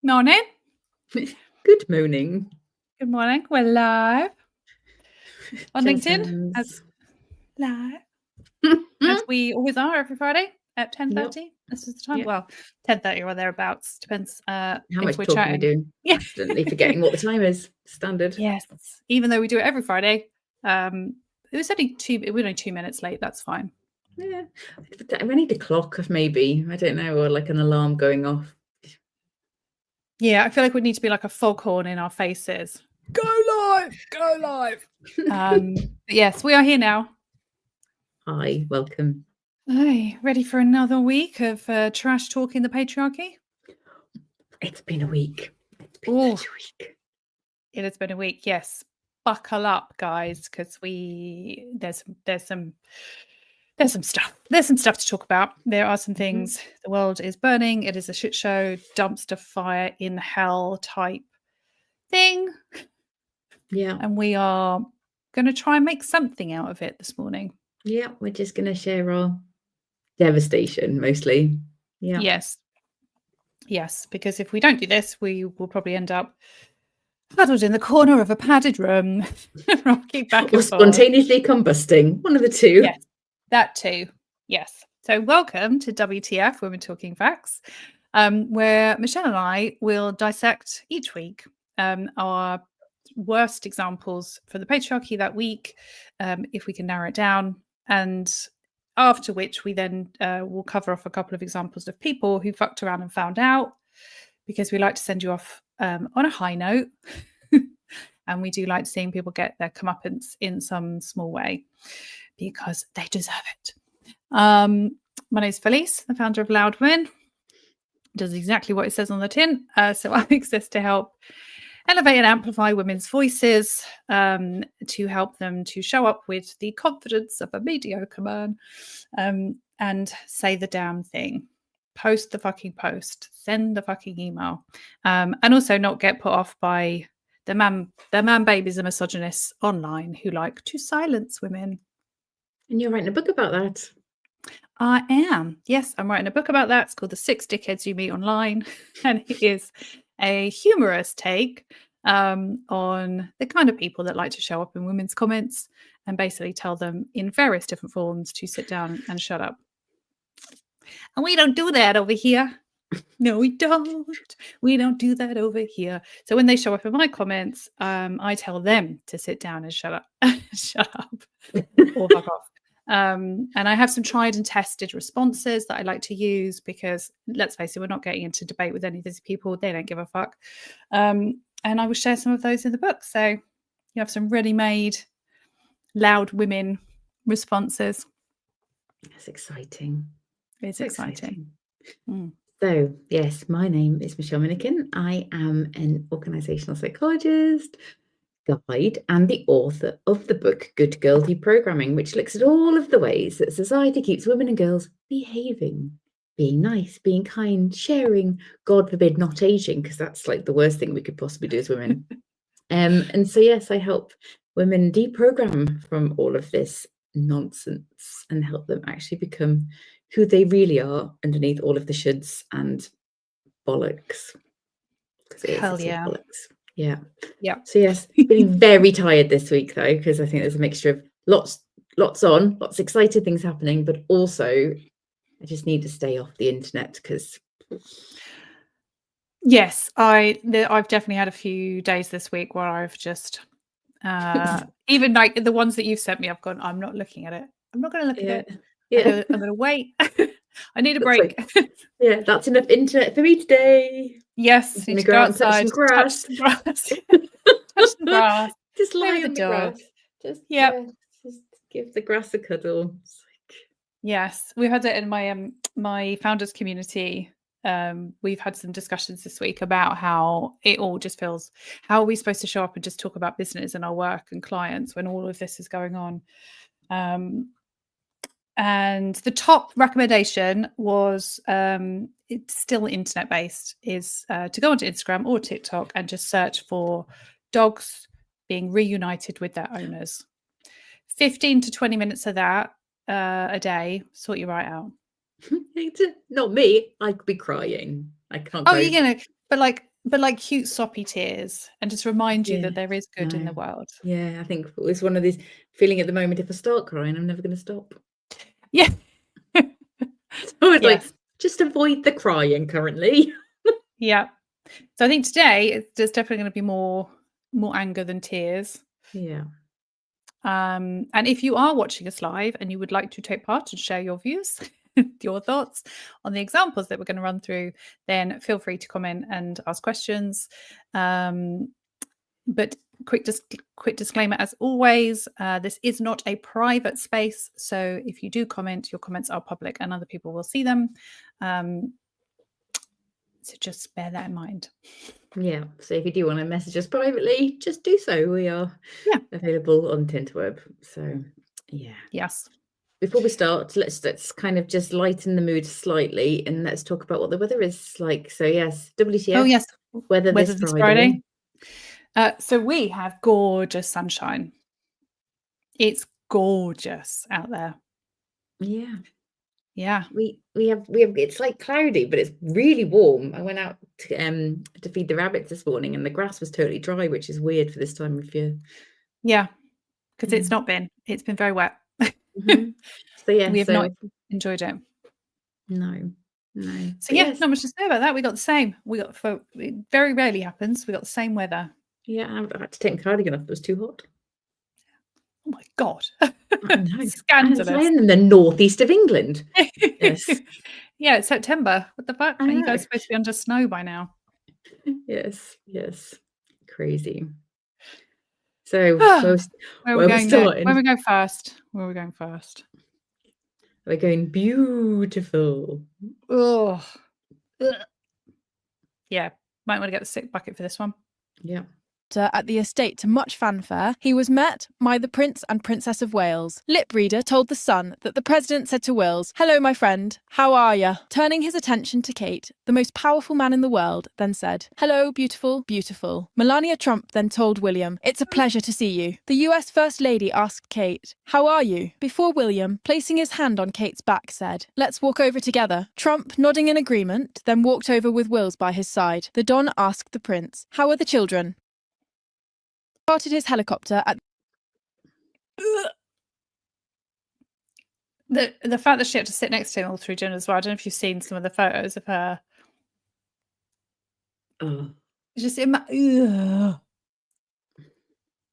Morning. Good morning. Good morning. We're live on Jazz LinkedIn. hands. As we always are every Friday at 10:30. Yep. This is the time. Yep. Well, 10:30 or thereabouts. Depends How if much we're talking chatting. we do? Yeah. Accidentally forgetting what the time is. Standard. Yes. Even though we do it every Friday. It was only we're only 2 minutes late. That's fine. Yeah. I need a clock of maybe, I don't know, or like an alarm going off. Yeah, I feel like we need to be like a foghorn in our faces. Go live! Go live! Yes, we are here now. Hi, welcome. Hey, ready for another week of trash talking the patriarchy? It's been a week. It's been Ooh. such a week. It has been a week, yes. Buckle up, guys, because there's some stuff. There's some stuff to talk about. There are some things. The world is burning. It is a shit show, dumpster fire in hell type thing. Yeah. And we are going to try and make something out of it this morning. Yeah, we're just going to share our devastation mostly. Yeah. Yes, because if we don't do this, we will probably end up huddled in the corner of a padded room, rocking back and Or spontaneously combusting. One of the two. Yes, that too. Yes. So welcome to WTF, Women Talking Facts, where Michelle and I will dissect each week our worst examples for the patriarchy that week, if we can narrow it down. And after which we then will cover off a couple of examples of people who fucked around and found out, because we like to send you off on a high note. And we do like seeing people get their comeuppance in some small way, because they deserve it. My name is Felice, the founder of Loud Women. It does exactly what it says on the tin. So I exist to help elevate and amplify women's voices, to help them to show up with the confidence of a mediocre man, and say the damn thing. Post the fucking post. Send the fucking email. And also not get put off by the man babies and misogynists online who like to silence women. And you're writing a book about that. I am. Yes, I'm writing a book about that. It's called The 6 Dickheads You Meet Online. And it is a humorous take on the kind of people that like to show up in women's comments and basically tell them in various different forms to sit down and shut up. And we don't do that over here. No, we don't. We don't do that over here. So when they show up in my comments, I tell them to sit down and shut up. Shut up. Or fuck off. And I have some tried and tested responses that I like to use, because let's face it, we're not getting into debate with any of these people. They don't give a fuck. And I will share some of those in the book. So you have some ready-made loud women responses. That's exciting. It's exciting. So, yes, my name is Michelle Minikin. I am an organisational psychologist, guide, and the author of the book Good Girl Deprogramming, which looks at all of the ways that society keeps women and girls behaving, being nice, being kind, sharing, God forbid, not aging, because that's like the worst thing we could possibly do as women. And so, yes, I help women deprogram from all of this nonsense and help them actually become who they really are underneath all of the shoulds and bollocks. Hell yeah. Bollocks. Yeah. Yeah. So yes, feeling very tired this week though, because I think there's a mixture of lots exciting things happening, but also I just need to stay off the internet because. Yes, I've definitely had a few days this week where I've just even like the ones that you've sent me, I've gone, I'm not looking at it. I'm not going to look at it. Yeah. I'm going to wait. I need a break. Yeah, that's enough internet for me today. Yes, I'm going to go outside, touch some grass. Touch some grass. Just lie on the grass. Just give the grass a cuddle. Yes, we had it in my founders community. We've had some discussions this week about how it all just feels, how are we supposed to show up and just talk about business and our work and clients when all of this is going on. And the top recommendation was, it's still internet based, is to go onto Instagram or TikTok and just search for dogs being reunited with their owners. 15 to 20 minutes of that a day, sort you right out. Not me. I'd be crying. I can't. Oh, you're gonna, but like but like cute soppy tears, and just remind you Yeah, that there is good in the no. world. Yeah, I think it's one of these feeling at the moment, if I start crying, I'm never gonna stop. Yeah. So it's like, Yes. just avoid the crying currently. Yeah. So I think today there's definitely going to be more anger than tears. Yeah. And if you are watching us live and you would like to take part and share your views, your thoughts on the examples that we're going to run through, then feel free to comment and ask questions. But quick disclaimer, as always, this is not a private space. So if you do comment, your comments are public and other people will see them. So just bear that in mind. Yeah. So if you do want to message us privately, just do so. We are available on Tinterweb. So yeah. Yes. Before we start, let's kind of just lighten the mood slightly and let's talk about what the weather is like. So yes, WTF. Oh yes, Weather this Friday. So we have gorgeous sunshine. It's gorgeous out there. Yeah. Yeah. We have it's like cloudy, but it's really warm. I went out to feed the rabbits this morning and the grass was totally dry, which is weird for this time of year. Yeah, because it's been very wet. Mm-hmm. So yeah, We have not enjoyed it. No. So yeah, not much to say about that. We got the same. It very rarely happens. We got the same weather. Yeah, I had to take my cardigan off. It was too hot. Oh my god. I know. Scandalous. And I'm in the northeast of England. Yes. Yeah, it's September. What the fuck? I Are you know. guys supposed to be under snow by now? Yes. Crazy. So Where are we going starting? Where are we going first? Where are we going first? We're going beautiful. Oh. Yeah, might want to get the sick bucket for this one. Yeah. At the estate to much fanfare, he was met by the Prince and Princess of Wales. Lip reader told The Sun that the president said to Wills, "Hello, my friend, how are ya?" Turning his attention to Kate, the most powerful man in the world, then said, "Hello, beautiful, beautiful." Melania Trump then told William, "It's a pleasure to see you." The US First Lady asked Kate, "How are you?" Before William, placing his hand on Kate's back, said, "Let's walk over together." Trump, nodding in agreement, then walked over with Wills by his side. The Don asked the prince, "How are the children?" Started his helicopter at the fact that she had to sit next to him all through dinner as well. I don't know if you've seen some of the photos of her. Oh. Just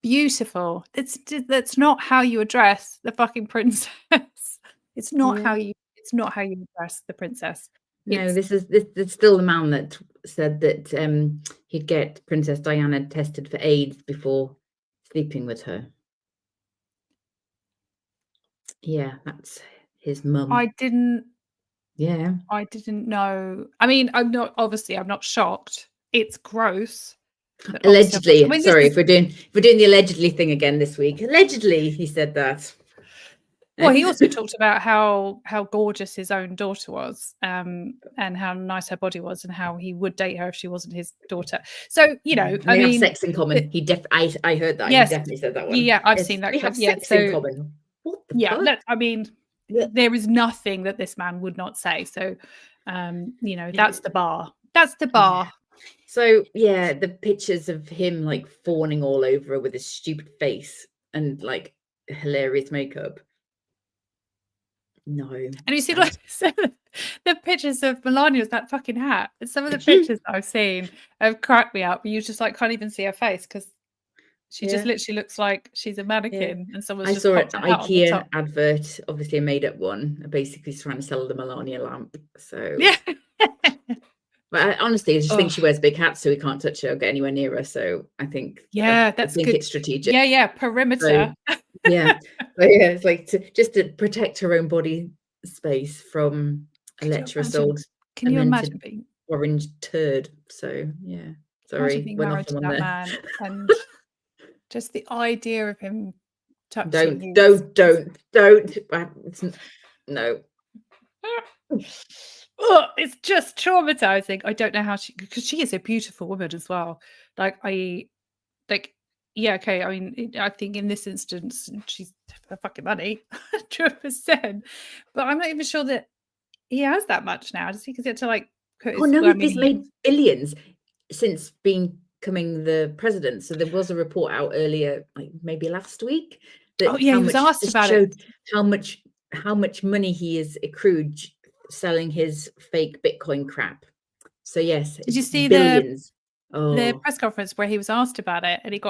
beautiful. That's not how you address the fucking princess. It's not how you address the princess. No, this is still the man that said that he'd get Princess Diana tested for AIDS before sleeping with her. Yeah, that's his mum. I didn't know. I mean, I'm not shocked. It's gross. Allegedly. I mean, sorry, if we're doing the allegedly thing again this week. Allegedly, he said that. Well, he also talked about how gorgeous his own daughter was, and how nice her body was, and how he would date her if she wasn't his daughter. So, they have sex in common. I heard that. Yes, he definitely said that one. Yeah, I've seen that. They have Yeah, sex in common. What the fuck? I mean, there is nothing that this man would not say. So, that's the bar. That's the bar. Yeah. So yeah, the pictures of him like fawning all over her with his stupid face and like hilarious makeup. No. And you see like the pictures of Melania with that fucking hat. Some of the pictures that I've seen have cracked me up. You just like can't even see her face because she just literally looks like she's a mannequin and someone's just popped a hat on the top. IKEA advert, obviously a made-up one, basically trying to sell the Melania lamp. So yeah. But honestly, I just think she wears big hats, so we can't touch her or get anywhere near her. So I think that's good. It's strategic. Yeah, perimeter. So, yeah, but yeah, it's like just to protect her own body space from a lecherous old. Can you imagine being orange turd? So yeah, sorry, being went married off to on that there. man and just the idea of him touching. Don't. No. Oh, it's just traumatizing. I don't know how because she is a beautiful woman as well. Yeah, okay. I mean, I think in this instance, she's for fucking money, 100%. But I'm not even sure that he has that much now. Does he get to like? Oh no, he's made billions. since becoming the president. So there was a report out earlier, like maybe last week, that Oh yeah, he was asked just about showed it. how much money he has accrued selling his fake Bitcoin crap. So yes, Did you it's see billions. the press conference where he was asked about it, and he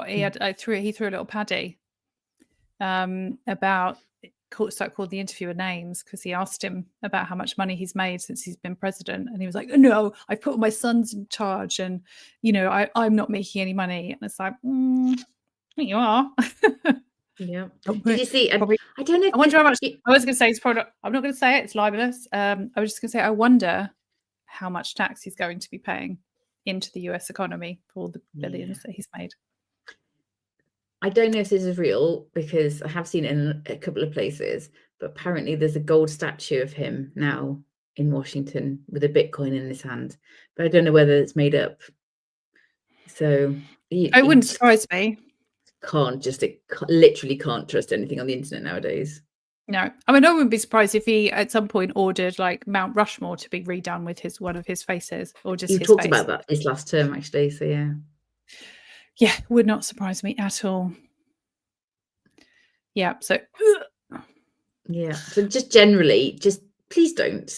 threw a little paddy about called the interviewer names because he asked him about how much money he's made since he's been president, and he was like, "No, I put my sons in charge, and I'm not making any money." And it's like, you are. Yeah. Did you see? Probably. I don't know. I wonder how much. I was going to say it's probably. I'm not going to say it. It's libelous. I was just going to say I wonder how much tax he's going to be paying into the US economy for all the billions that he's made. I don't know if this is real because I have seen it in a couple of places, but apparently there's a gold statue of him now in Washington with a Bitcoin in his hand. But I don't know whether it's made up. So It wouldn't surprise me. Literally can't trust anything on the internet nowadays. No, I mean, I wouldn't be surprised if he at some point ordered like Mount Rushmore to be redone with one of his faces, or just You his talked face. about that this last term, actually. So yeah, would not surprise me at all. Yeah. So. Yeah. So just generally, just please don't.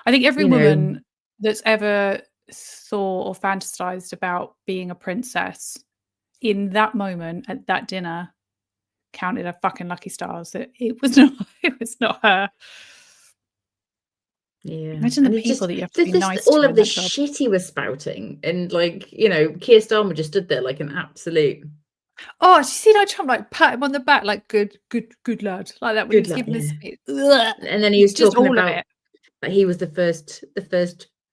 I think every woman that's ever thought or fantasized about being a princess in that moment at that dinner counted her fucking lucky stars that it was not her. Yeah. Imagine the people that you have to be nice to. All of the shit he was spouting, and like, Keir Starmer just stood there like an absolute. Oh, did you see that Trump like pat him on the back like good lad, like that when he was giving his speech. And then he was just talking all about of it. that he was the first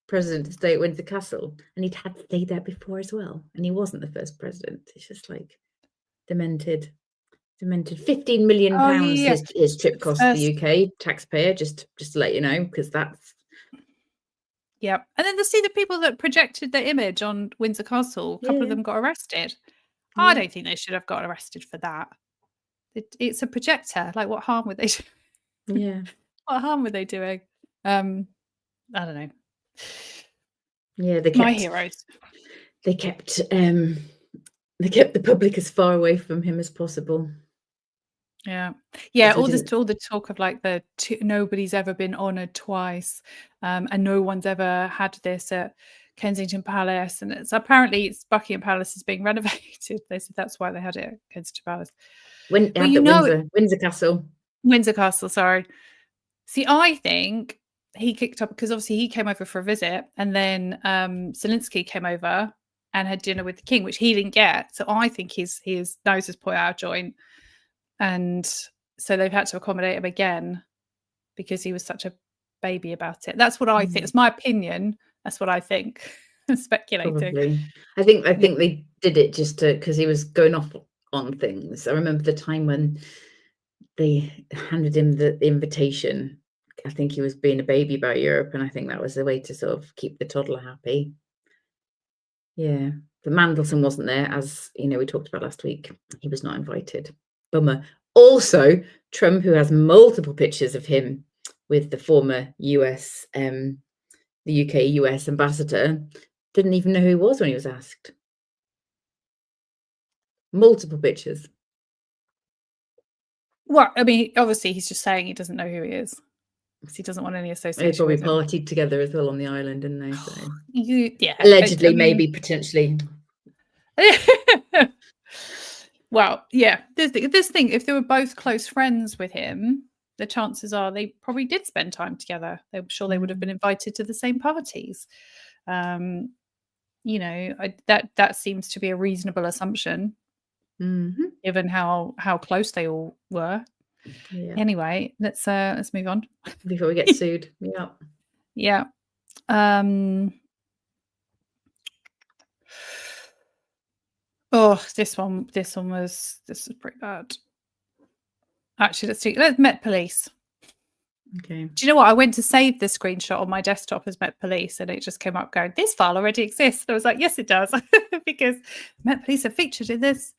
president to stay at Windsor Castle, and he'd had stayed there before as well, and he wasn't the first president. It's just like demented. 15 million pounds his trip cost the UK taxpayer, just to let you know, because that's. Yeah, and then see the people that projected their image on Windsor Castle, a couple of them got arrested. I don't think they should have got arrested for that. It's a projector. Like, what harm were they doing? Yeah. What harm were they doing? I don't know. Yeah, my heroes. They kept the public as far away from him as possible. Yeah. All the talk of like nobody's ever been honoured twice, and no one's ever had this at Kensington Palace, and it's Buckingham Palace is being renovated. They said that's why they had it at Kensington Palace. Windsor Castle. Windsor Castle, sorry. See, I think he kicked up because obviously he came over for a visit, and then Zelensky came over and had dinner with the king, which he didn't get. So I think his nose has put out of joint. And so they've had to accommodate him again because he was such a baby about it. That's what I think. It's my opinion. That's what I think. I'm speculating. Probably. I think they did it just because he was going off on things. I remember the time when they handed him the invitation. I think he was being a baby about Europe, and I think that was the way to sort of keep the toddler happy. Yeah. But Mandelson wasn't there, as we talked about last week. He was not invited. Bummer. Also, Trump, who has multiple pictures of him with the former US, the UK US ambassador, didn't even know who he was when he was asked. Multiple pictures. Well, I mean, obviously he's just saying he doesn't know who he is because he doesn't want any association. They probably partied together as well on the island, didn't they? So yeah, allegedly, maybe potentially. Well, yeah. This thing, if they were both close friends with him, the chances are they probably did spend time together. I'm sure they would have been invited to the same parties. That seems to be a reasonable assumption, given how close they all were. Yeah. Anyway, let's move on before we get sued. Yeah. Yeah. Oh, this was pretty bad. Actually, let's Met Police. Okay. Do you know what? I went to save the screenshot on my desktop as Met Police, and it just came up going, "This file already exists." And I was like, "Yes, it does," because Met Police are featured in this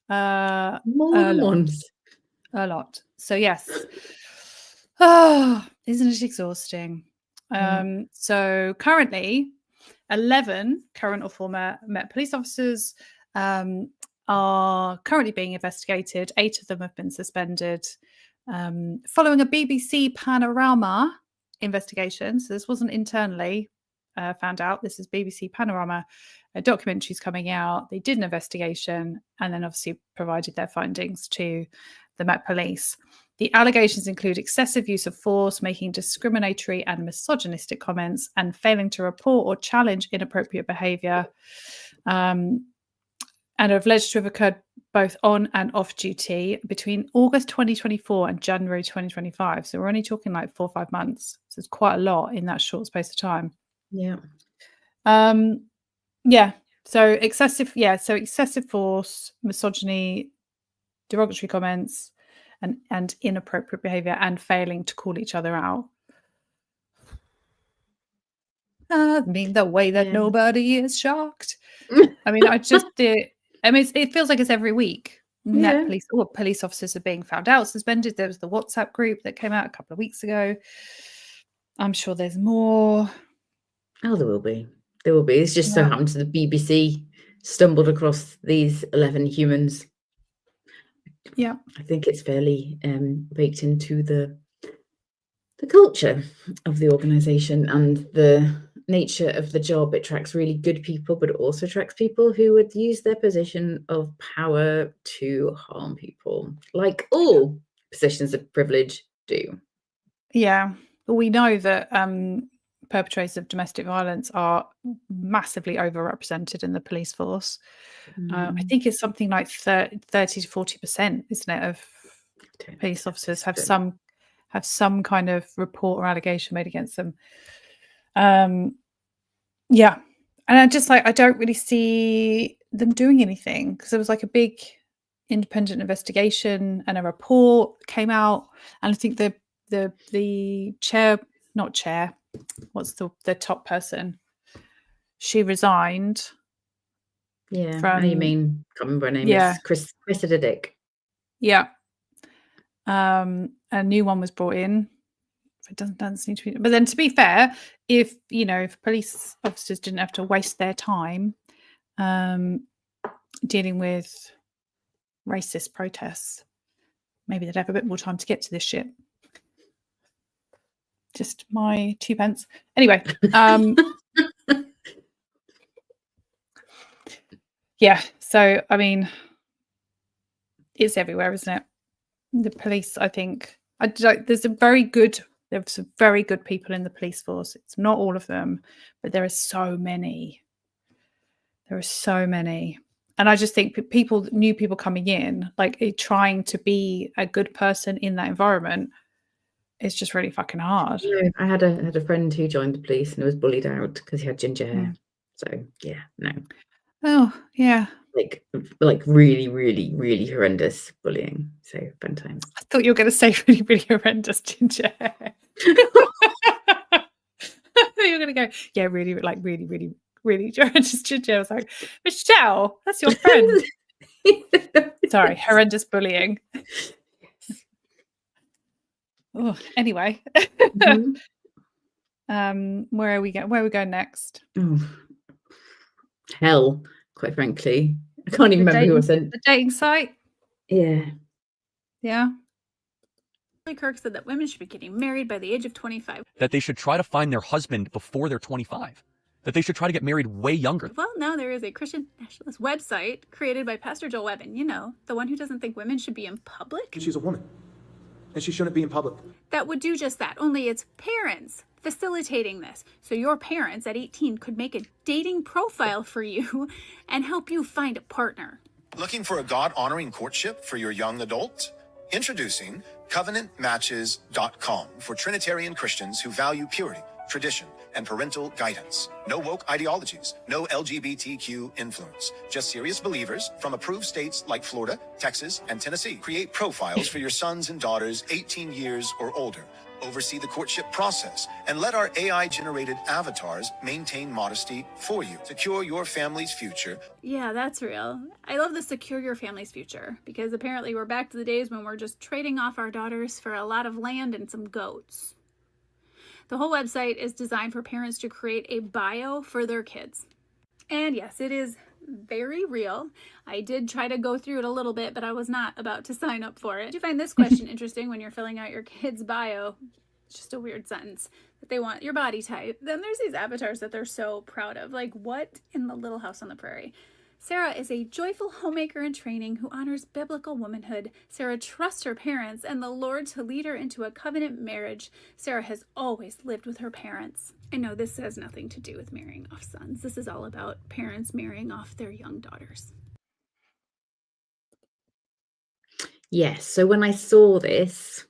more than once. A lot. So yes. Oh, isn't it exhausting? So currently, 11 current or former Met police officers are currently being investigated. 8 of them have been suspended following a BBC Panorama investigation. So this wasn't internally found out. This is BBC Panorama. A documentary's coming out. They did an investigation and then obviously provided their findings to the Met Police. The allegations include excessive use of force, making discriminatory and misogynistic comments, and failing to report or challenge inappropriate behaviour, and are alleged to have occurred both on and off duty between August 2024 and January 2025. So we're only talking like 4 or 5 months. So it's quite a lot in that short space of time. Yeah. So excessive force, misogyny, derogatory comments, and inappropriate behavior, and failing to call each other out. I mean, the way that nobody is shocked. I mean, it feels like it's every week. Net police or police officers are being found out, suspended. There was the WhatsApp group that came out a couple of weeks ago. I'm sure there's more. Oh, there will be. There will be. It's just so happened to the BBC stumbled across these 11 humans. Yeah. I think it's fairly baked into the culture of the organisation and the nature of the job. It attracts really good people, but it also attracts people who would use their position of power to harm people, like all positions of privilege do. Yeah. But we know that perpetrators of domestic violence are massively overrepresented in the police force. I think it's something like 30 to 40%, isn't it, of police officers have some kind of report or allegation made against them. And I don't really see them doing anything, because there was like a big independent investigation and a report came out, and I think the chair, not chair, what's the top person, she resigned. I know you mean, can't remember her name. Yeah. It's Chris Dick. Yeah. A new one was brought in. It doesn't seem to be. But then, to be fair, if police officers didn't have to waste their time dealing with racist protests, maybe they'd have a bit more time to get to this shit. Just my 2 pence. Anyway, yeah. So I mean, it's everywhere, isn't it? The police, I think, there's some very good people in the police force. It's not all of them, but there are so many. And I just think new people coming in, like trying to be a good person in that environment, is just really fucking hard. Yeah, I had a friend who joined the police and was bullied out because he had ginger hair. So yeah, no. Oh yeah. Like really, really, really horrendous bullying. So fun times. I thought you were going to say really, really horrendous ginger hair. I thought you were going to go, yeah, really, like really, really, really horrendous ginger. I was like, Michelle, that's your friend. Sorry, horrendous bullying. Oh, anyway. Where are we going next? Hell, quite frankly. I can't even remember who I sent. The dating site? Yeah. Kirk said that women should be getting married by the age of 25. That they should try to find their husband before they're 25. That they should try to get married way younger. Well, now there is a Christian nationalist website created by Pastor Joel Webben, the one who doesn't think women should be in public. She's a woman, and she shouldn't be in public. That would do just that, only it's parents facilitating this. So your parents at 18 could make a dating profile for you and help you find a partner. Looking for a God-honoring courtship for your young adult? Introducing CovenantMatches.com for Trinitarian Christians who value purity, tradition, and parental guidance. No woke ideologies, no LGBTQ influence. Just serious believers from approved states like Florida, Texas, and Tennessee. Create profiles for your sons and daughters 18 years or older. Oversee the courtship process and let our AI-generated avatars maintain modesty for you. Secure your family's future. Yeah, that's real. I love the secure your family's future, because apparently we're back to the days when we're just trading off our daughters for a lot of land and some goats. The whole website is designed for parents to create a bio for their kids. And yes, it is very real. I did try to go through it a little bit, but I was not about to sign up for it. Did you find this question interesting when you're filling out your kid's bio? It's just a weird sentence that they want your body type. Then there's these avatars that they're so proud of. Like, what in the Little House on the Prairie? Sarah is a joyful homemaker in training who honors biblical womanhood. Sarah trusts her parents and the Lord to lead her into a covenant marriage. Sarah has always lived with her parents. I know this has nothing to do with marrying off sons. This is all about parents marrying off their young daughters. Yes. So when I saw this,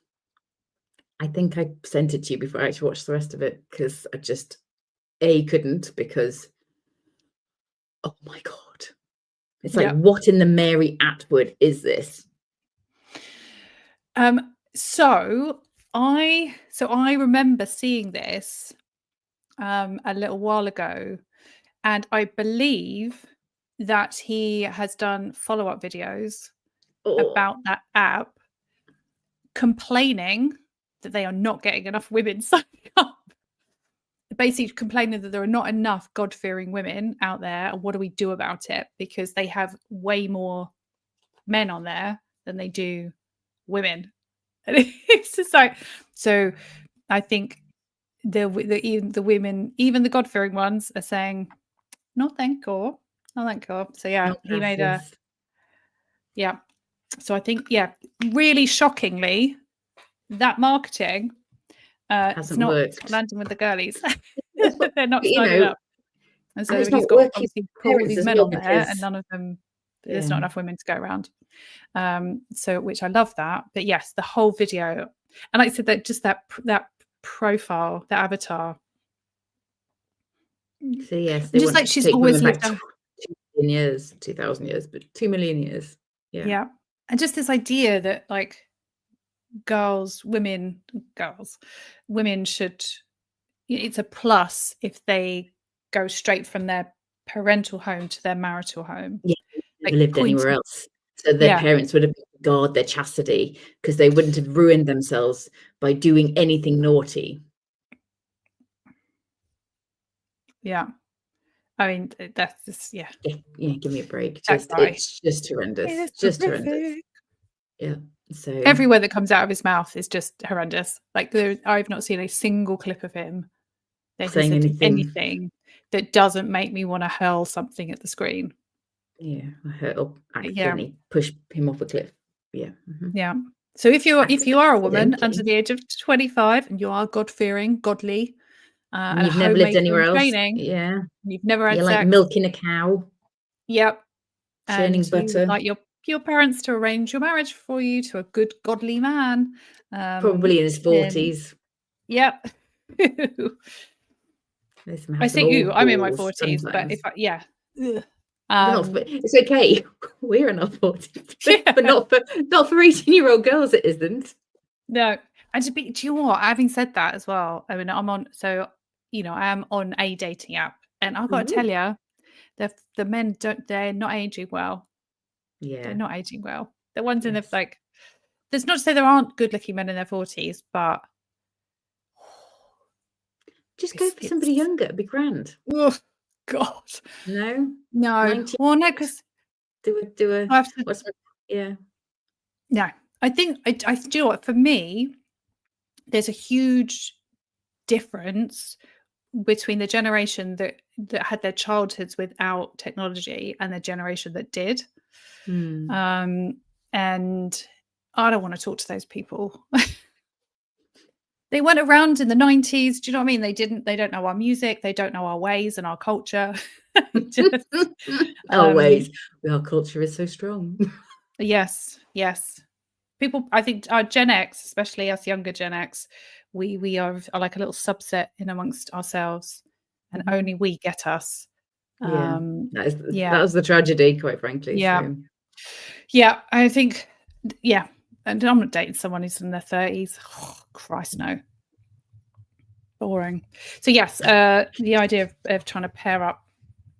I think I sent it to you before I actually watched the rest of it, because I just couldn't, because oh my God. It's like, what in the Mary Atwood is this? So I remember seeing this a little while ago, and I believe that he has done follow-up videos about that app, complaining that they are not getting enough women signing up. Basically complaining that there are not enough God-fearing women out there, and what do we do about it? Because they have way more men on there than they do women. And it's just like, so I think the women, even the God-fearing ones, are saying, no thank you, no thank you. So yeah, he made a so I think, really shockingly, that marketing hasn't it's not worked. landing with the girlies. But, They're not you signing know, up. And so and it's he's not got working obviously for put all parents these as men well, on there, and because none of them, there's not enough women to go around. So, which I love that. But yes, the whole video, and like I said, that just that profile, that avatar. So yes, they Just want like to she's take always women back lived. 2 million years, 2,000 years, but 2 million years. Yeah, and just this idea that like women should. It's a plus if they go straight from their parental home to their marital home. Yeah, Like never lived anywhere else. So their parents would have guarded their chastity, because they wouldn't have ruined themselves by doing anything naughty. Yeah. I mean, that's just, Yeah, give me a break. That guy. It's just horrendous. It's Just horrific. horrendous. Yeah. So Every word that comes out of his mouth is just horrendous. Like I've not seen a single clip of him that he saying said anything that doesn't make me want to hurl something at the screen. Yeah, or accidentally push him off a cliff. Yeah. Yeah. So if you are a woman under the age of 25 and you are God-fearing, godly, and you've never lived anywhere else, you've never had sex, like milking a cow, churning butter, you like your parents to arrange your marriage for you to a good godly man, probably in his 40s. Yep. I say you, I'm in my 40s, but if it's okay. We're in our 40s, but not for 18-year-old girls. It isn't. No, and do you know what? Having said that as well, I mean, I am on a dating app, and I've got to tell you, the men they're not aging well. Yeah, they're not aging well. The ones in the like, there's not to say there aren't good-looking men in their 40s, but just go for somebody younger. It'd be grand. Oh God, no. Well, no, because do a. No, I think I do you know what, for me, there's a huge difference between the generation that had their childhoods without technology and the generation that did. And I don't want to talk to those people. They weren't around in the 90s. Do you know what I mean? They don't know our music. They don't know our ways and our culture. Our ways. Our culture is so strong. Yes. People, I think our Gen X, especially us younger Gen X, we are like a little subset in amongst ourselves, and only we get us. That was the tragedy, quite frankly. I think and I'm not dating someone who's in their 30s. Oh, Christ, no. Boring. So yes, the idea of trying to pair up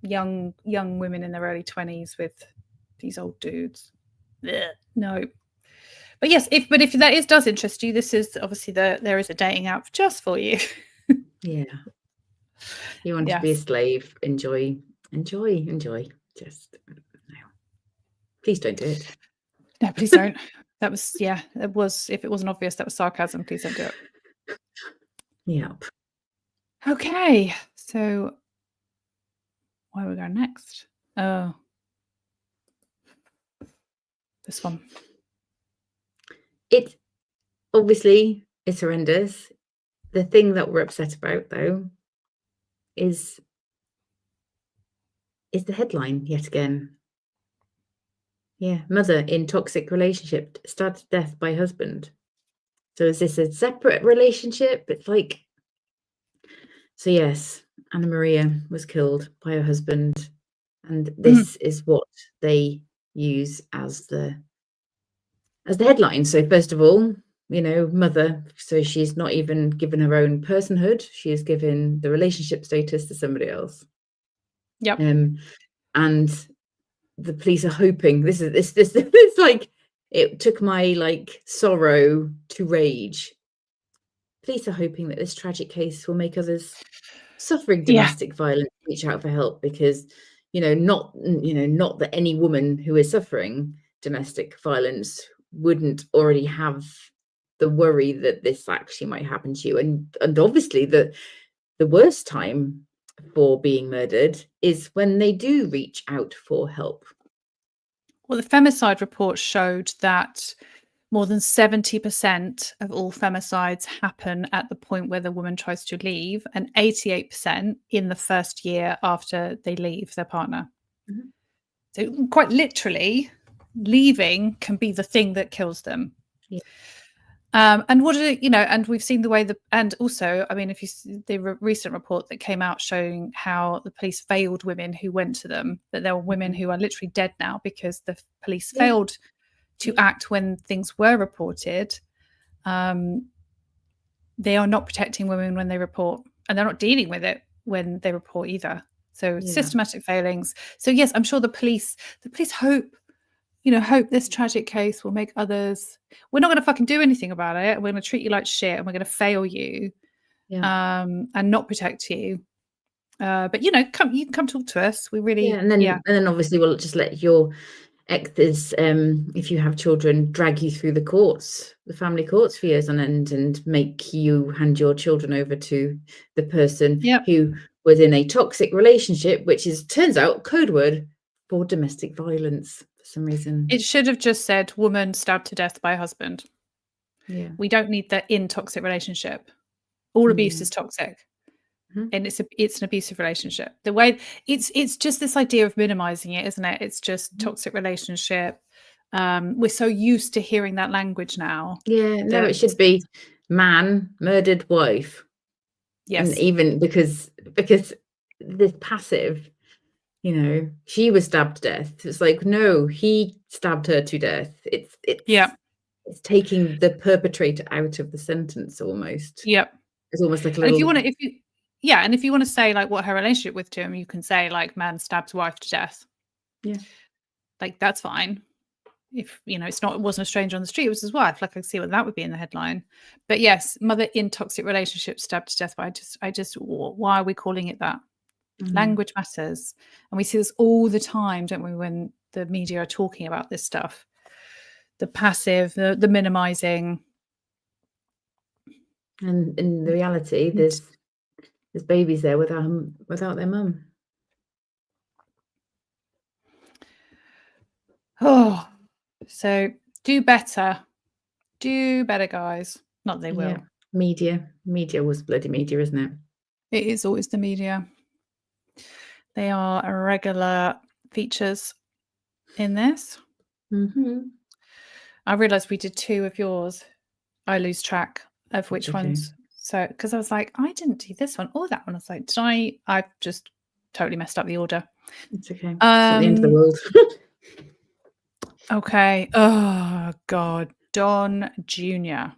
young women in their early 20s with these old dudes. Blech, no. But yes, if that does interest you, this is obviously there is a dating app just for you. Yeah. You want to be a Yes. slave, enjoy. Just no. Please don't do it. No, please don't. That was, yeah, it was, if it wasn't obvious, that was sarcasm. Please don't do it. Yep. Okay, so where are we going next? Oh, this one. It obviously is horrendous. The thing that we're upset about, though, is the headline yet again. Yeah, mother in toxic relationship stabbed to death by husband. So is this a separate relationship? It's like, so yes, Anna Maria was killed by her husband, and this is what they use as the headline. So first of all, mother. So she's not even given her own personhood; she is given the relationship status to somebody else. Yep. And the police are hoping this it's like it took my sorrow to rage. Police are hoping that this tragic case will make others suffering domestic violence reach out for help, because not that any woman who is suffering domestic violence wouldn't already have the worry that this actually might happen to you, and obviously the worst time for being murdered is when they do reach out for help. Well, the femicide report showed that more than 70% of all femicides happen at the point where the woman tries to leave, and 88% in the first year after they leave their partner. Mm-hmm. So quite literally, leaving can be the thing that kills them. Yeah. And what and we've seen the way and also, I mean, if you see the recent report that came out showing how the police failed women who went to them, that there were women who are literally dead now because the police failed to act when things were reported. They are not protecting women when they report, and they're not dealing with it when they report either. So systematic failings. So yes, I'm sure the police hope this tragic case will make others. We're not going to fucking do anything about it. We're going to treat you like shit, and we're going to fail you, and not protect you. But you can come talk to us. We really, and then obviously we'll just let your exes, if you have children, drag you through the family courts for years on end, and make you hand your children over to the person who was in a toxic relationship, which turns out code word for domestic violence. For some reason, it should have just said woman stabbed to death by husband. Yeah, we don't need the in toxic relationship. All abuse is toxic, and it's an abusive relationship. The way it's just this idea of minimizing it, isn't it? It's just toxic relationship. We're so used to hearing that language now. Yeah, no, it should be man murdered wife. Yes, and even because this passive. She was stabbed to death. It's like, no, he stabbed her to death. It's taking the perpetrator out of the sentence almost. Yep. It's almost like a little. little. And if you want to say like what her relationship with him, you can say like man stabs wife to death. Yeah. Like that's fine. If it wasn't a stranger on the street, it was his wife. Like I see what that would be in the headline. But yes, mother in toxic relationship stabbed to death. But I just why are we calling it that? Language matters, and we see this all the time, don't we, when the media are talking about this stuff, the passive, the minimizing. And in the reality, there's babies there without their mum. Oh, so do better, guys. Not they will. Media was bloody media, isn't it? It is always the media. They are regular features in this. I realized we did 2 of yours. I lose track of which ones. So, because I was like, I didn't do this one or that one. I was like, I've just totally messed up the order. It's okay. It's not the end of the world. Okay. Oh, God. Don Jr.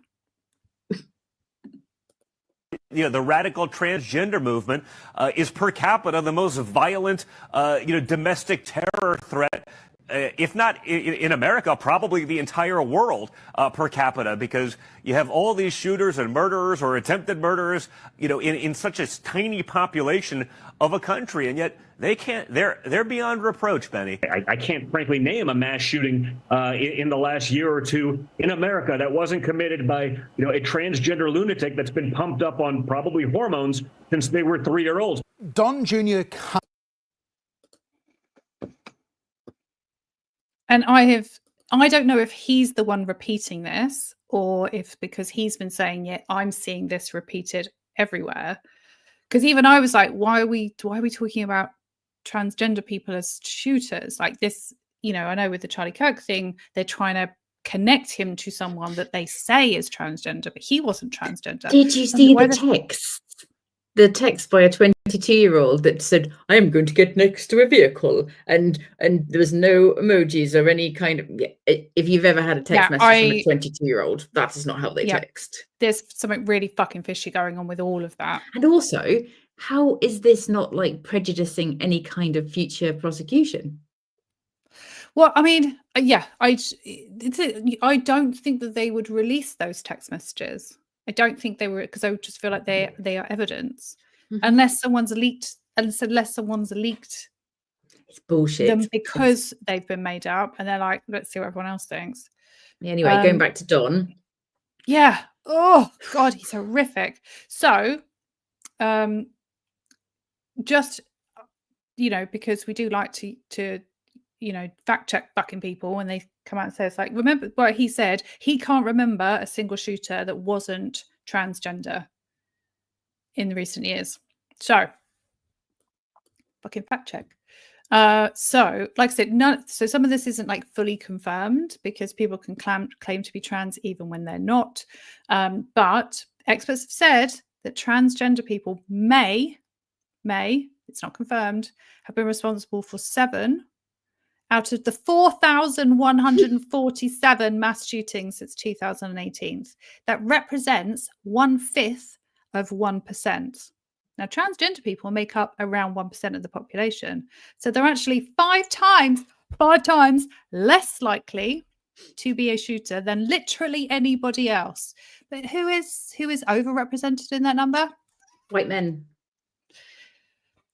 The radical transgender movement is per capita the most violent, domestic terror threat if not in America, probably the entire world per capita, because you have all these shooters and murderers or attempted murderers, in such a tiny population of a country, and yet they can't. They're beyond reproach, Benny. I can't frankly name a mass shooting in the last year or two in America that wasn't committed by a transgender lunatic that's been pumped up on probably hormones since they were 3-year-olds. Don Jr. And I don't know if he's the one repeating this or if because he's been saying it, I'm seeing this repeated everywhere. Because even I was like, why are we talking about transgender people as shooters? Like this, I know with the Charlie Kirk thing, they're trying to connect him to someone that they say is transgender, but he wasn't transgender. Did you see the text? The text by a 22-year-old that said, I am going to get next to a vehicle. And there was no emojis or any kind of... if you've ever had a text message from a 22-year-old, that is not how they text. There's something really fucking fishy going on with all of that. And also, how is this not like prejudicing any kind of future prosecution? Well, I mean, yeah, I don't think that they would release those text messages. I don't think they were, because I just feel like they are evidence, unless someone's leaked, it's bullshit. Them because they've been made up, and they're like, let's see what everyone else thinks. Anyway, going back to Don. Yeah. Oh God, he's horrific. So, just because we do like to fact check fucking people when they come out and say it's like, remember what he said, he can't remember a single shooter that wasn't transgender in the recent years. So fucking fact check. So like I said, so some of this isn't like fully confirmed because people can claim to be trans even when they're not. But experts have said that transgender people may, it's not confirmed, have been responsible for 7 out of the 4,147 mass shootings since 2018. That represents 1/5 of 1%. Now, transgender people make up around 1% of the population. So they're actually 5 times less likely to be a shooter than literally anybody else. But who is overrepresented in that number? White men.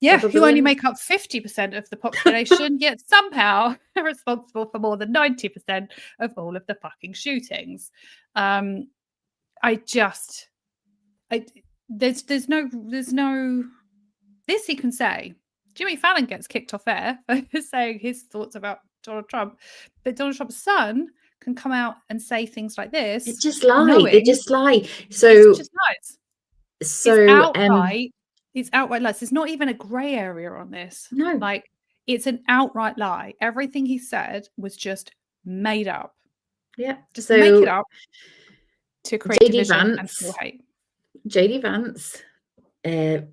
Yeah, who only make up 50% of the population, yet somehow are responsible for more than 90% of all of the fucking shootings. There's no this he can say. Jimmy Fallon gets kicked off air for saying his thoughts about Donald Trump, but Donald Trump's son can come out and say things like this. They just lie. They just lie. So it's just lies. So it's outright lies. There's not even a grey area on this. No. Like, it's an outright lie. Everything he said was just made up. Yeah. Just make it up to create division and full hate. JD Vance did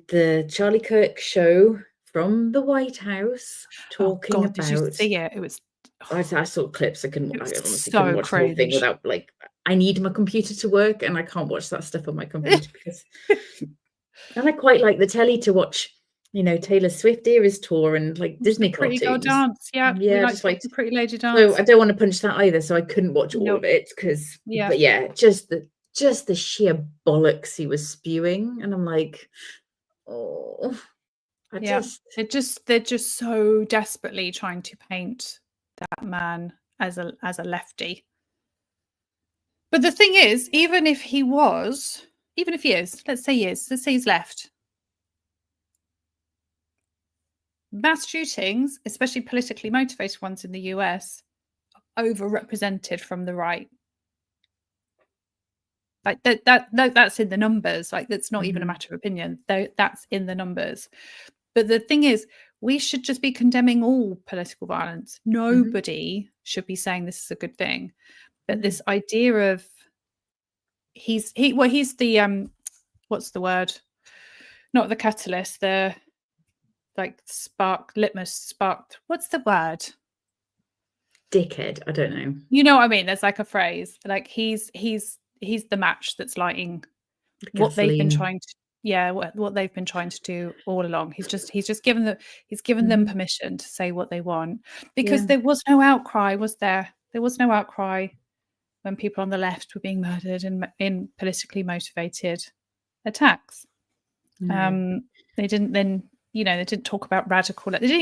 the Charlie Kirk show from the White House talking about... Did you see it? It was... I saw clips. I honestly so couldn't watch the whole thing without, like, I need my computer to work and I can't watch that stuff on my computer because... And I quite like the telly to watch, Taylor Swift Eras tour and like Disney Pretty cartoons. Girl Dance, yeah. Just like Pretty Lady Dance. So I don't want to punch that either, so I couldn't watch all of it because, but yeah, just the sheer bollocks he was spewing, and I'm like, oh, they're just so desperately trying to paint that man as a lefty. But the thing is, even if he is, let's say he's left. Mass shootings, especially politically motivated ones in the US, are overrepresented from the right. Like that's in the numbers. Like, that's not even a matter of opinion. That's in the numbers. But the thing is, we should just be condemning all political violence. Nobody should be saying this is a good thing. But this idea of he's the what's the word? Not the catalyst, the litmus sparked. What's the word? Dickhead. I don't know. You know what I mean? There's like a phrase. Like he's the match that's lighting what they've been trying to. what they've been trying to do all along. He's just given them permission to say what they want, because there was no outcry, was there? There was no outcry when people on the left were being murdered in politically motivated attacks. They didn't then, they didn't talk about radical. They didn't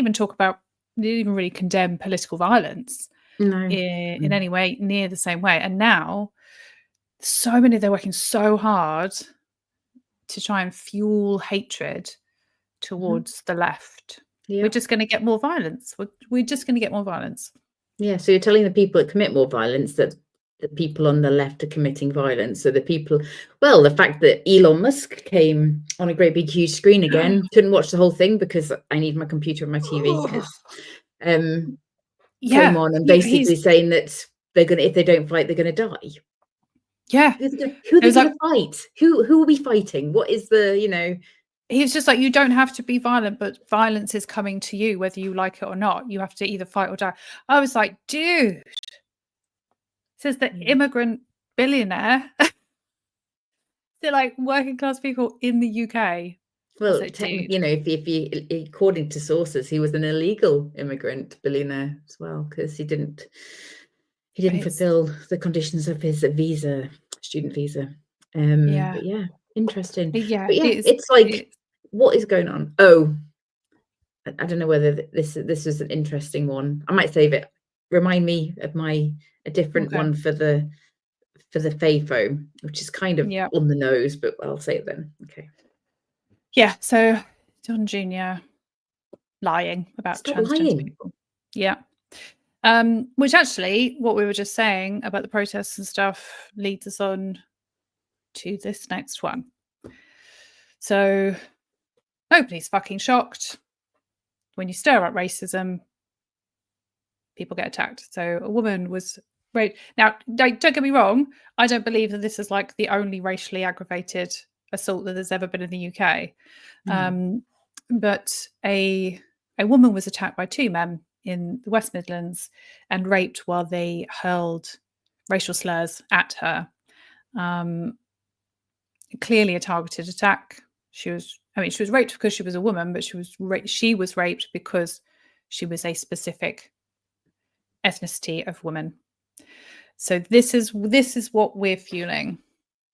even really condemn political violence in any way near the same way. And now, they're working so hard to try and fuel hatred towards the left. We're just going to get more violence. We're just going to get more violence. Yeah, so you're telling the people that commit more violence that the people on the left are committing violence. So the fact that Elon Musk came on a great big huge screen again, couldn't watch the whole thing because I need my computer and my TV. Came on and basically saying that if they don't fight, they're gonna die. Yeah. Who are they gonna fight? Who will be fighting? What is He's just like, you don't have to be violent, but violence is coming to you, whether you like it or not. You have to either fight or die. I was like, dude. Says the immigrant billionaire. They're like working class people in the UK. Well, if you according to sources, he was an illegal immigrant billionaire as well, because he didn't fulfill the conditions of his student visa. But yeah, interesting. But yeah, it's like, what is going on? Oh, I don't know whether this was an interesting one. I might save it. Remind me of a different one for the FAFO, which is kind of on the nose, but I'll say it then. Okay. Yeah. So Don Jr. lying about transgender people. Yeah. Which actually, what we were just saying about the protests and stuff leads us on to this next one. So nobody's fucking shocked when you stir up racism, people get attacked. So a woman was raped. Now, don't get me wrong, I don't believe that this is like the only racially aggravated assault that there's ever been in the UK. But a woman was attacked by two men in the West Midlands and raped while they hurled racial slurs at her. Clearly a targeted attack. She was raped because she was a woman, but she was raped because she was a specific ethnicity of woman. So this is what we're fueling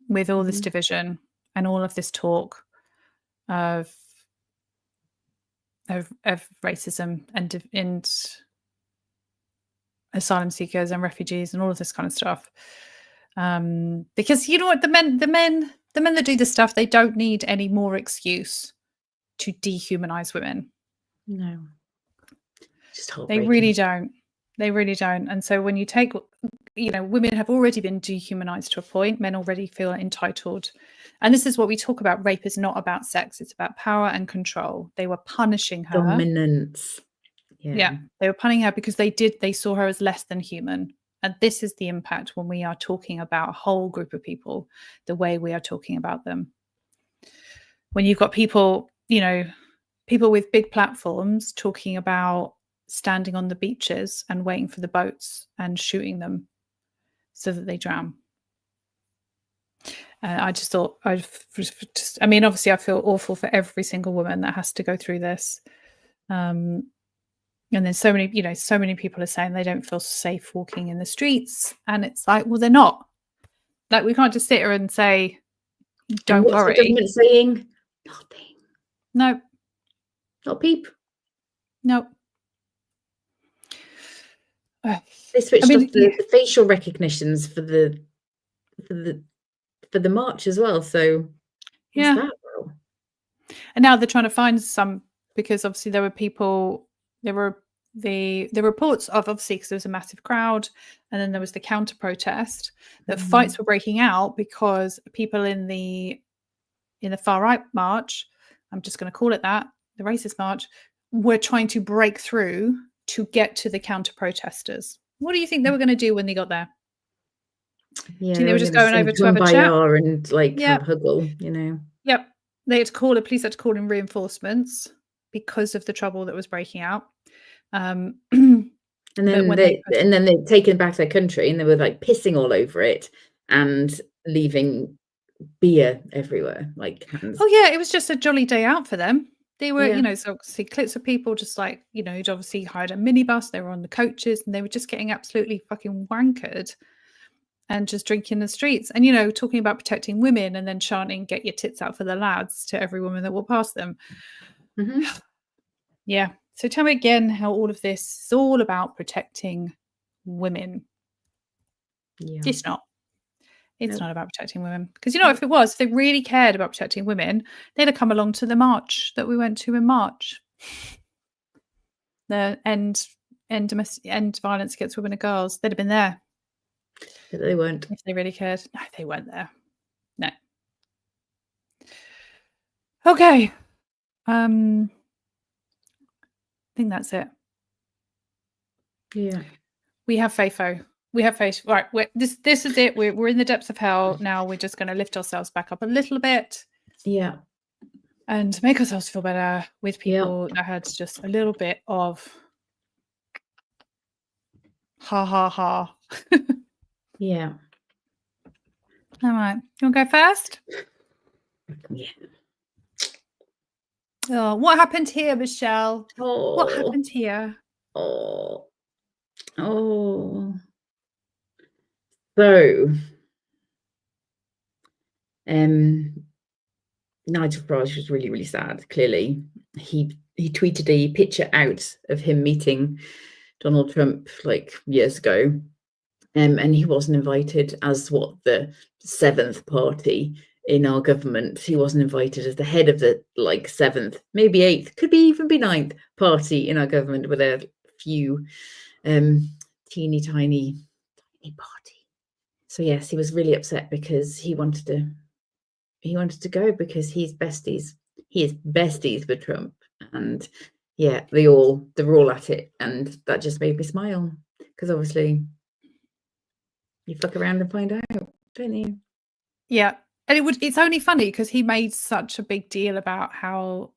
with all this division and all of this talk of racism and asylum seekers and refugees and all of this kind of stuff. Because you know what, the men that do this stuff, they don't need any more excuse to dehumanize women. No. Just they really don't. And so when you take, women have already been dehumanized to a point. Men already feel entitled. And this is what we talk about. Rape is not about sex. It's about power and control. They were punishing her. Dominance. Yeah. They were punishing her because they saw her as less than human. And this is the impact when we are talking about a whole group of people, the way we are talking about them. When you've got people, people with big platforms talking about standing on the beaches and waiting for the boats and shooting them so that they drown. I just thought, obviously I feel awful for every single woman that has to go through this. And then so many people are saying they don't feel safe walking in the streets. And it's like, well, they're not. Like, we can't just sit here and say, don't worry. The government saying nothing. No. Not a peep. No. They switched off the facial recognitions for the march as well. So what's that role? And now they're trying to find some, because obviously there were the reports of, obviously, because there was a massive crowd, and then there was the counter protest, that fights were breaking out because people in the far right march, I'm just going to call it that, the racist march, were trying to break through to get to the counter protesters. What do you think they were going to do when they got there? Yeah, they were just going over to have a chat and have a huggle, Yep. Police had to call in reinforcements because of the trouble that was breaking out. And then they'd taken back their country and they were like pissing all over it and leaving beer everywhere, like cans. Oh yeah, it was just a jolly day out for them. They were, Yeah. so obviously clips of people just like, who'd obviously hired a minibus, they were on the coaches and they were just getting absolutely fucking wankered and just drinking in the streets and, talking about protecting women and then chanting, "Get your tits out for the lads" to every woman that walked past them. Mhm. Yeah. So tell me again how all of this is all about protecting women. Yeah. It's not. It's Nope. not about protecting women. Because, if they really cared about protecting women, they'd have come along to the march that we went to in March. The end violence against women and girls. They'd have been there But they weren't. if they really cared. No, they weren't there. No. Okay. I think that's it. Yeah. We have FAFO. We have faith. Right. This is it. We're in the depths of hell. Now we're just going to lift ourselves back up a little bit Yeah. and make ourselves feel better with people that had just a little bit of ha ha ha. Yeah. All right. You want to go first? Yeah. Oh, what happened here, Michelle? Oh. What happened here? Oh. Oh. So, Nigel Farage was really, really sad. Clearly, he tweeted a picture out of him meeting Donald Trump like years ago, and he wasn't invited as the seventh party in our government. He wasn't invited as the head of the seventh, maybe eighth, could be even be ninth party in our government, with a few teeny tiny party. So yes, he was really upset because he wanted to go because he is besties with Trump, and yeah, they were all at it, and that just made me smile because obviously you fuck around and find out, don't you? Yeah. And it's only funny because he made such a big deal about how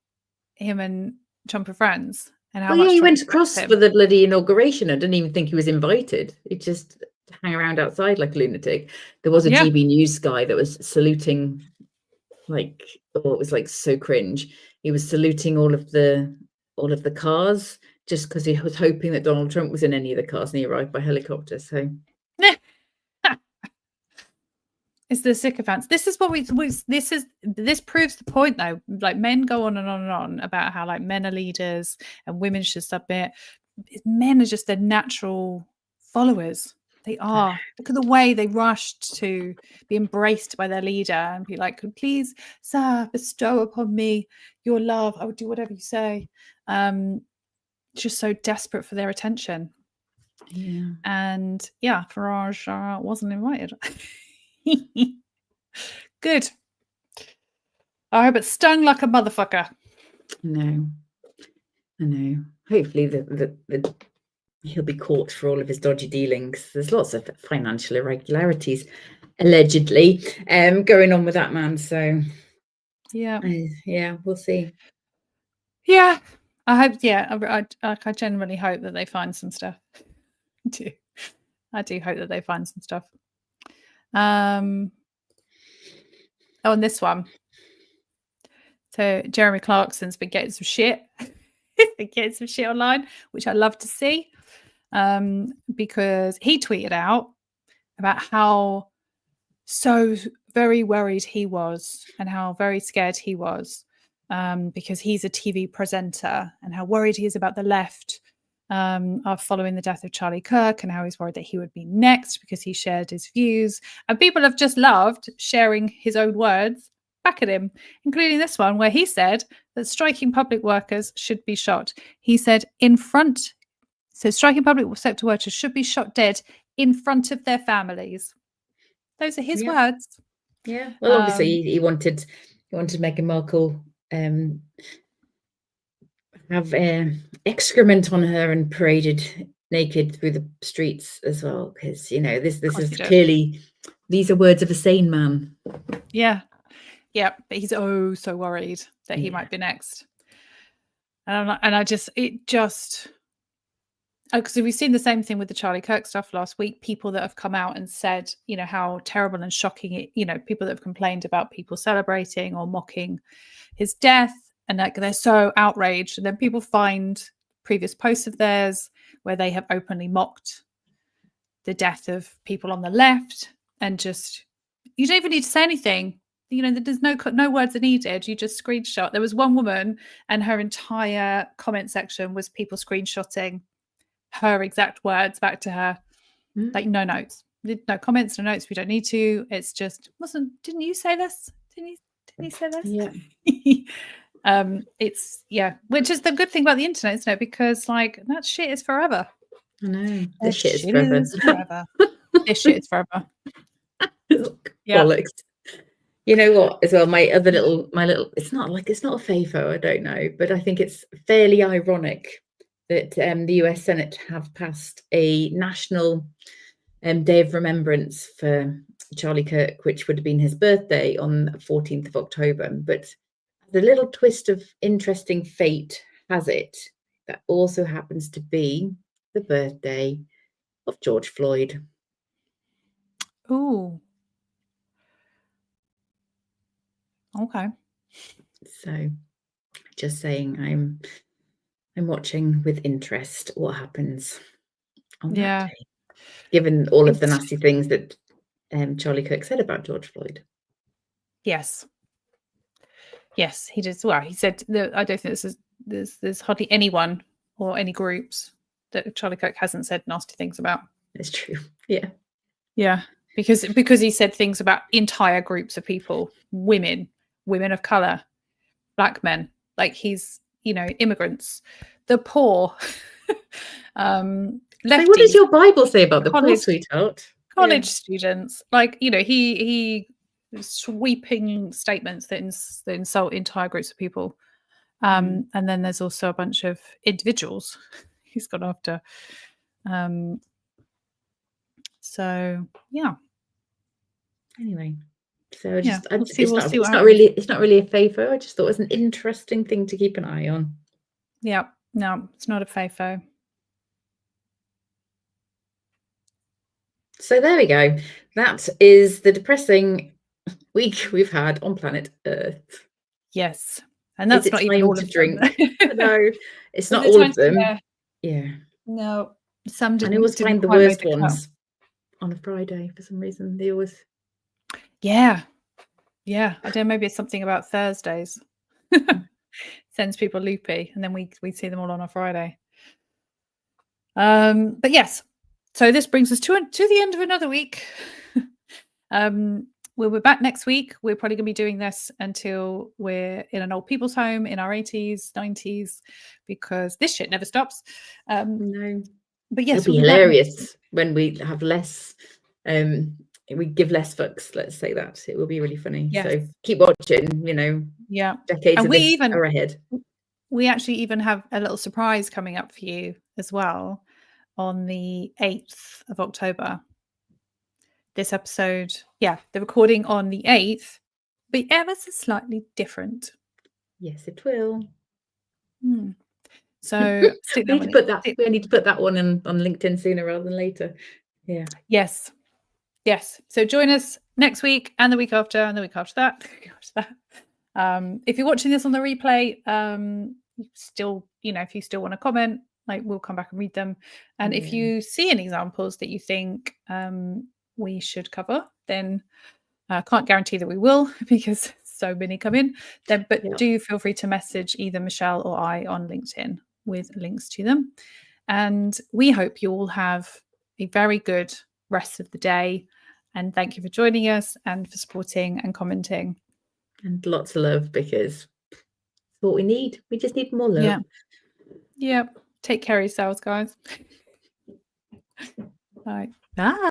him and Trump are friends and how Well, yeah, much he Trump went respects across him. for the bloody inauguration. I didn't even think he was invited. He just hang around outside like a lunatic. There was a Yeah. GB News guy that was saluting, it was so cringe. He was saluting all of the cars just because he was hoping that Donald Trump was in any of the cars, and he arrived by helicopter. So It's the sycophants. This is what this proves the point though. Like, men go on and on and on about how men are leaders and women should submit. Men are just their natural followers. They are. Look at the way they rushed to be embraced by their leader and be like, "Please, sir, bestow upon me your love. I would do whatever you say." Just so desperate for their attention. yeah. And yeah, Farage wasn't invited. Good. I hope it stung like a motherfucker. I know. Hopefully he'll be caught for all of his dodgy dealings. There's lots of financial irregularities allegedly going on with that man. So Yeah. We'll see. Yeah. I hope. Yeah. I genuinely hope that they find some stuff. I do hope that they find some stuff. And this one. So Jeremy Clarkson's been getting some shit. He's been getting some shit online, which I love to see. Because he tweeted out about how so very worried he was and how very scared he was, because he's a TV presenter, and how worried he is about the left following the death of Charlie Kirk, and how he's worried that he would be next because he shared his views. And people have just loved sharing his own words back at him, including this one where he said that striking public workers should be shot. He said striking public sector workers should be shot dead in front of their families. Those are his words. Yeah. Well, obviously he wanted Meghan Markle have excrement on her and paraded naked through the streets as well, because this is clearly, these are words of a sane man. Yeah. But he's so worried that he might be next. And because we've seen the same thing with the Charlie Kirk stuff last week. People that have come out and said, how terrible and shocking it, people that have complained about people celebrating or mocking his death, and like they're so outraged. And then people find previous posts of theirs where they have openly mocked the death of people on the left, and just, you don't even need to say anything. There's no words are needed. You just screenshot. There was one woman and her entire comment section was people screenshotting her exact words back to her. Like, no notes, no comments, no notes. We don't need to. It's just, didn't you say this? Didn't you say this? Yeah. It's, which is the good thing about the internet, isn't it? Because like that shit is forever. I know. This shit is forever. This shit is forever. Yeah. Bollocks. You know what, as well, my little, it's not a FAFO, I don't know, but I think it's fairly ironic that the US Senate have passed a national day of remembrance for Charlie Kirk, which would have been his birthday on the 14th of October. But the little twist of interesting fate has it that also happens to be the birthday of George Floyd. Ooh. Okay. So just saying, I'm watching with interest what happens on that day, given all of the nasty things that Charlie Kirk said about George Floyd. Yes, he did. Well, he said that I don't think there's hardly anyone or any groups that Charlie Kirk hasn't said nasty things about. It's true. Yeah, because he said things about entire groups of people, women of color, black men, like he's, immigrants, the poor, lefties. What does your Bible say about the poor, sweetheart? College students, like, he sweeping statements that insult entire groups of people. And then there's also a bunch of individuals he's gone after. So yeah. Anyway, so it's not really a FAFO. I just thought it was an interesting thing to keep an eye on. Yeah, no, it's not a FAFO. So there we go. That is the depressing week we've had on planet Earth. Yes, and that's not even all of drink. No, it's not all all of them. Yeah. No, some didn't. I always find the worst ones on a Friday for some reason. They always. Yeah. I don't know. Maybe it's something about Thursdays. Sends people loopy, and then we see them all on a Friday. But yes, so this brings us to the end of another week. We'll be back next week. We're probably going to be doing this until we're in an old people's home in our 80s, 90s, because this shit never stops. No. But yes, it'll be hilarious when we have less. We give less fucks. Let's say that it will be really funny. Yes. So keep watching. Yeah, decades of this are ahead. We actually even have a little surprise coming up for you as well on the 8th of October. This episode, the recording on the 8th, but ever so slightly different. Yes, it will. So we need to put that one on LinkedIn sooner rather than later. Yeah. Yes. So join us next week and the week after and the week after that. If you're watching this on the replay, still, if you still want to comment, like, we'll come back and read them. And if you see any examples that you think we should cover, then I can't guarantee that we will because so many come in. But do feel free to message either Michelle or I on LinkedIn with links to them. And we hope you all have a very good rest of the day. And thank you for joining us and for supporting and commenting. And lots of love, because it's what we need. We just need more love. Yeah. Take care of yourselves, guys. All right. Bye.